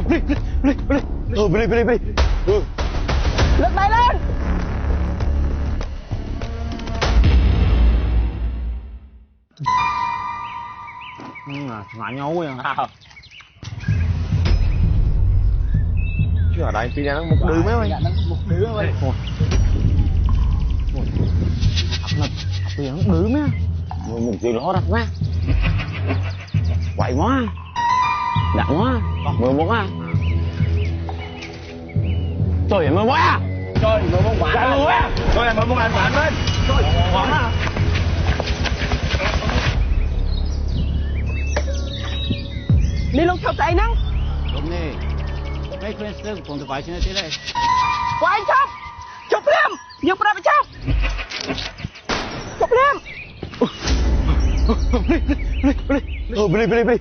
Beli. Lực tay lên. Ngã nhau vậy à? Chứ ở đây phi ra nó một đứa mấy ơi. Một đứa thôi. Phi nó đứa mấy. Một chuyện lo đặt quá. Quậy quá. Đặng quá. 11 á. Trời ơi 11 á. Trời 11 quả. Trời 11 á. Trời 11 anh bạn lên. Trời ngon á. Đi luôn chụp tay nắng. Đúng đi. Mấy khuyên sư cùng tụi bay trên đây đây. Quay chụp. Chụp lên. Nhưng mà chụp. Chụp lên. Beli.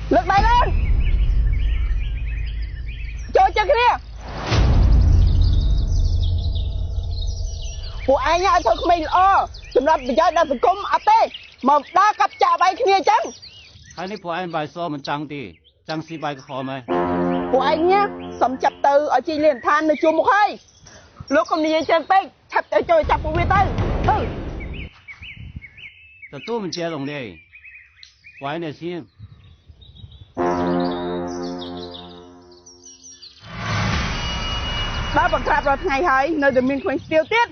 Lực tay lên. Chơi chân kia.ពួកឯងឲ្យធ្វើក្មេងល្អសម្រាប់ប្រយោជន៍ដល់សង្គមអត់ទេមកដើរកាប់ចាក់បាយគ្នាអញ្ចឹង ហើយនេះពួកឯងបាយសមិនចង់ទេចង់ស៊ីបាយក្រហមហើយ ពួកឯងញ៉ាសុំចាប់ទៅឲ្យជីលៀនឋាននៅជួរមុខហើយលោកកុំនិយាយច្រើនពេកឆាប់ទៅជួយចាប់ពួកវាទៅទទួលមិនជាលងទេពួកឯងនេះស៊ី បើបង្ក្រាបរាល់ថ្ងៃហើយនៅតែមានក្មេងស្ទាវទៀត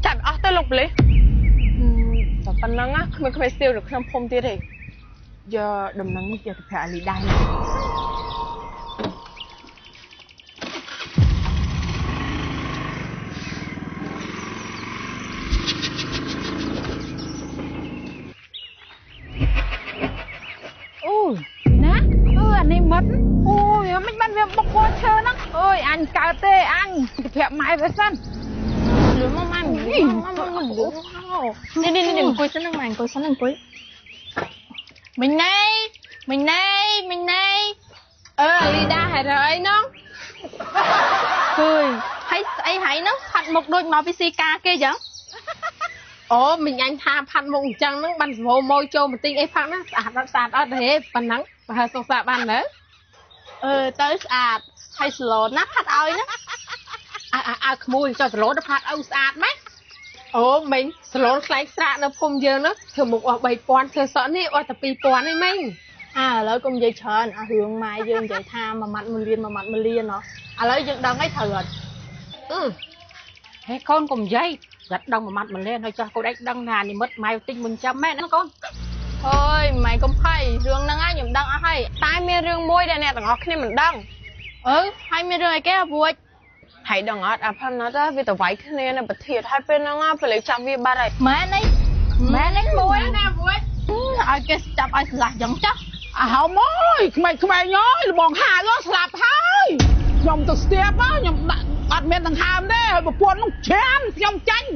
ចាត់អស់ទៅលោកប៉ូលីសតែប៉ុណ្ណឹងណាគ្មានក្មេងស្ទាវនៅក្នុងភូមិទៀតទេយកដំណឹងនេះយកទៅប្រាប់អាលីដែរអូណាអានេះមិត្តអូយមិនបានវាបុកគាត់ឈើហ្នឹងអូយអញកើតទេអញទៅប្រាប់ម៉ែវាសិនលឿនមកម៉ែនេះអង្គុយសិនហ្នឹងម៉ែអង្គុយសិនអង្គុយមិញណៃលីដាហើយរើអីហ្នឹងឃើញហើយស្អីហើយហ្នឹងផាត់មុខដូចមកពីស៊ីកាគេចឹងអូមិញអញថាផាត់មុខអញ្ចឹងហ្នឹងបានសវោម៉ូយចូលបន្តិចអីផាត់ហ្នឹងស្អាតអត់ទេប៉ុណ្ណឹងបើសង្សារបានទៅទៅស្អាតហើយស្លូនណាផាត់ឲ្យណាឲ្យក្មួយចុះស្លូនទៅផាត់ឲ្យស្អាតម៉េចអូមិញស្លូនខ្លែងស្រាកនៅភូមិយើងនោះធ្វើមុខអស់ 3000 ធ្វើសក់នេះអស់តែ 2000 ឯងមិញឥឡូវកុំនិយាយច្រើនអារឿងម៉ែយើងនិយាយថា1ម៉ាត់1លានហ៎ឥឡូវយើងដឹងអីត្រូវអត់ហេកូនកុំនិយាយយ៉ាត់ដឹង1ម៉ាត់1លានហើយចោះកូនឯងដឹងថានិមិត្តម៉ែទិញមុនចាំមែនណាកូនអើយម៉ែកុំភ័យរឿងហ្នឹងហើយខ្ញុំដឹងអស់ហើយតែមានរឿងមួយដែលអ្នកទាំងអស់គ្នាមិនដឹងហើយមានរឿងអីគេអាវួចហើយដឹងអត់អាផាន់ណាត់វាទៅវាយគ្នានៅប្រធានហើយពេលហ្នឹងពេលលេចាប់វាបាត់ហើយម៉ែនេះមួយណាអាវួចឲ្យគេចាប់ឲ្យស្លាស់យ៉ាងចាស់អាហោមអើយក្មេងៗអើយលបងហាវស្លាប់ហើយខ្ញុំទៅស្ទាបខ្ញុំដាក់អត់មានដង្ហើមទេហើយប្រពន្ធនោះច្រាមខ្ញុំចាញ់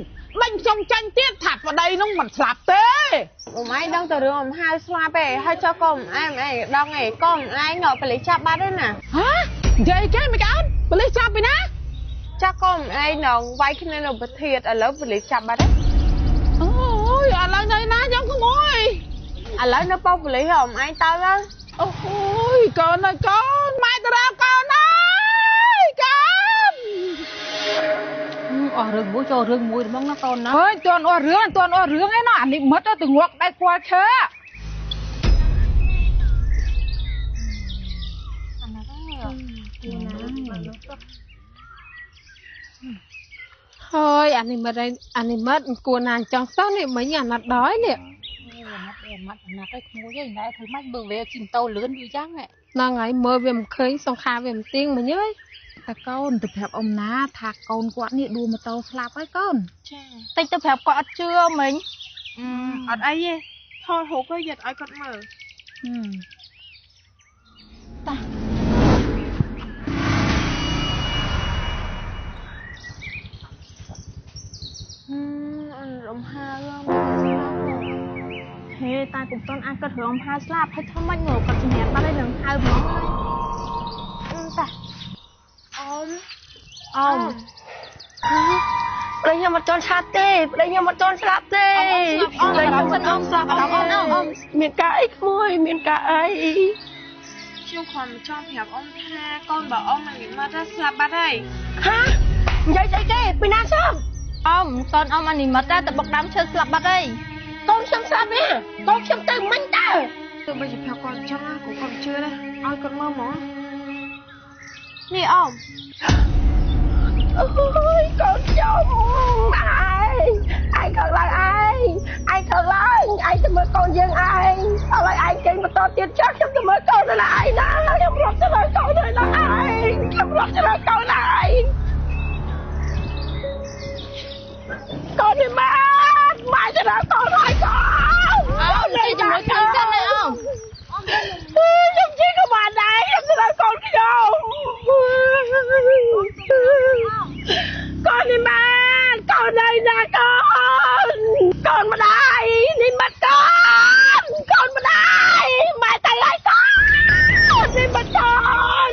ដេញខ្ញុំចាញ់ទៀតថាប្តីនោះមិនស្លាប់ទេអូម៉ៃដឹងតែរឿងអំហាវស្លាប់ទេហើយចុះកុំអែមអីដឹងអីកុំឯងប៉ូលីសចាប់បាត់ទេណាហ៎និយាយគេមិនកើតប៉ូលីសចាប់ពីណាចាស់កុំឯងនឹងវាយគ្នានៅប្រធានឥឡូវប៉ូលីសចាប់បាត់ទេអូយឥឡូវនៅណាខ្ញុំក្មួយឥឡូវនៅប៉ូលីសអមឯងទៅអូយកូនអើយកូនម៉ែតារាកូនអើយកូនអស់រឿងមួយចូលរឿងមួយហ្មងណាកូនណាអើយទាន់អស់រឿងឯណោះអានេះមិត្តទៅងាប់ដៃខ្វល់ឈើអាណាហើយអានេះមិត្តគួរណាអញ្ចឹងសោះនេះមិញអាណត់ដល់នេះម៉ាត់អាណត់ឲ្យក្មួយឯងណែធ្វើម៉េចមើលវាជីម៉ូតូលឿនវាយ៉ាងហ្នឹងហើយមើលវាមិនឃើញសង្ខារវាមិនទៀងមិញអើយតែកូនទៅប្រាប់អ៊ំណាថាកូនគាត់នេះដួលម៉ូតូស្លាប់ហើយកូនចាតិចទៅប្រាប់គាត់អត់ជឿមិញអត់អីទេថតរូបទៅយកឲ្យគាត់មើលតារំហាហេតែពុំទាន់អាចគាត់រំហាស្លាប់ហើយធ្វើម៉េចមកគាត់ជំនាញបាត់ហើយនឹងហៅហ្មងតាអ៊ំប្រយ ខ្ញុំមកចន់ឆាត់ទេប្តីខ្ញុំមកចន់ស្លាប់ទេប្តីខ្ញុំមិនអមស្លាប់អមមានការអីក្មួយមានការអីខ្ញុំខំចង់ប្រាប់អមថាកូនបើអមមិនមកទៅស្លាប់បាត់ហើយហានិយាយស្អីគេពីណាសោះអមកូនអមអានេះមកតែបុកដើមឈើស្លាប់បាត់ហើយកូនខ្ញុំស្លាប់នេះកូនខ្ញុំទៅមិញតើទោះបីជាប្រាប់គាត់ចង់ណាក៏គាត់ជឿដែរឲ្យគាត់មើលមកនេះអមអូយកូនខ្ញុំឯងខឹងឡើងឯងខឹងឡើងឯងទៅមើលកូនយើងឯងឥឡូវឯងចេញបន្តទៀតចាស់ខ្ញុំទៅមើលកូនទៅណាឯងណាខ្ញុំរត់ទៅលើកូនទៅណាឯងខ្ញុំរត់ទៅលើកូនណាឯងកូននេះម៉ែទៅលើកូនហើយកូនអូនលេងជាមួយខ្ញុំចឹងណាអូនខ្ញុំជិះក៏បានដែរខ្ញុំទៅលើកូនខ្ញុំកូននេះម៉ែកូនđây nè con mà đây đi mất con mà đây mẹ tay lại con đi mất lại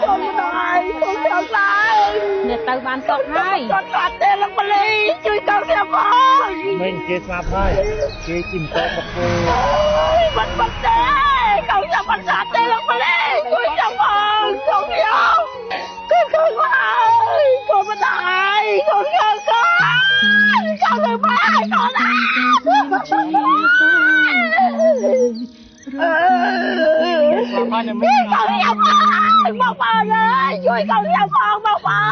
con mà đây con thật lại để tao ban tóc hai con phạt tên là bà Ly chui con xem con mình kia sạp hai kia chìm tóc bọc vô mất thế con sao bắt phạt tên là bà Ly chui xem con không con ơi con mà đại con người ba con con yêu con bọc ơi vui con yêu con bọc ơi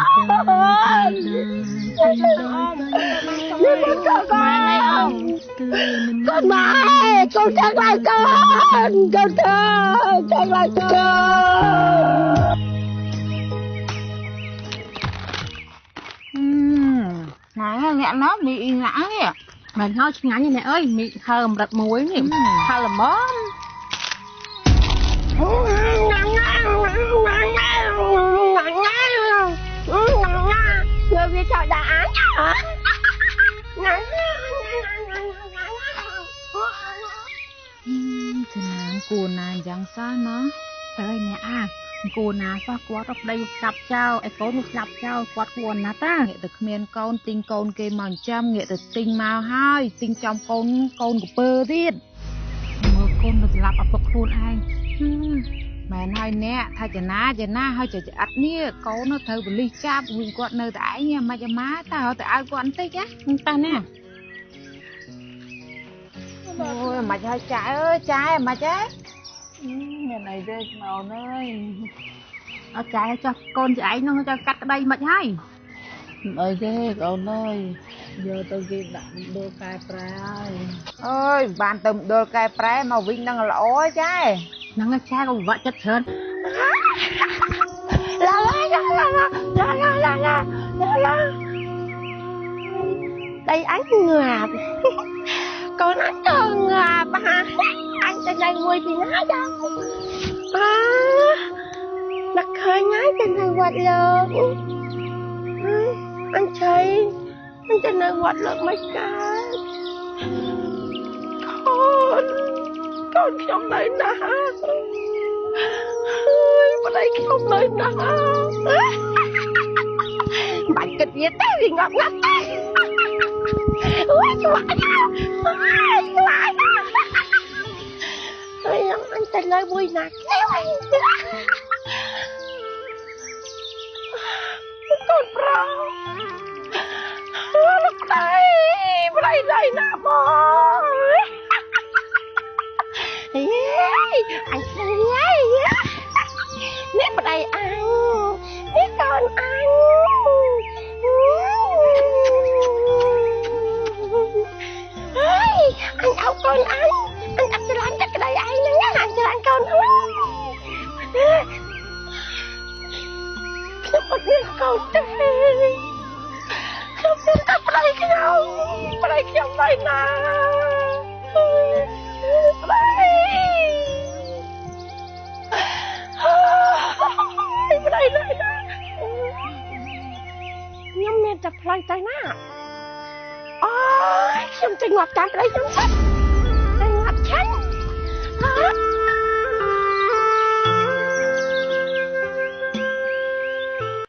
con mẹ con chắc lại con thơ chắc lại con nãy nghe nó bị ngã nè mình nói ngã như này ơi bị thơm rật muối nè thơm là món người bị sợ đã án hả thế nào cô này chẳng sao nó ơi nè à cô nào sao quát ở đây sập trao ai có một sập trao quát quần nè ta nghệ thuật miền con tinh con kê mòn trăm nghệ thuật tinh màu hai tinh trong con của bơ tiết mưa con được lặp ở bậc luôn ai mẹ nói nè thay cho na hơi cho ắt nia có nó thơ bị ly chạp nguyện quạt nơi tại nha mà cho má tao tại ai quạt tây á ta nè ôi mà cho trái ơi trái mà trái nhà này rơi màu ơi ở trái cho con chị ấy nó cho cắt ở đây mệt hay ơi ghê con ơi giờ tôi ghi đặng đôi cài trái ơi bàn tầm đôi cài trái màu vinh đang là ối trái nắng trái con vợ chất hơn đây anh ngà con anh thường ngà bà anh trên đây nuôi thì nó đâu đặt khơi ngái trên đây quạt lớn anh thấy anh trên đây quạt lớn mấy cái con không lấy nè mà đây không lấy nè bạn kịch gì thế thì ngọt ngọt thế ui chú anh tên lời vui nạt con bro lúc đây nè boy anh thấy nếp vào đây ăn nếp con ăn anh đâu con ăn anh sẽ làm chắc cái đây ai nữa anh sẽ làm con ăn không biết con đây không biết tập đây không đây nè đây nhóm men tập play tay nè ôi không trình ngọt chặt đây chúng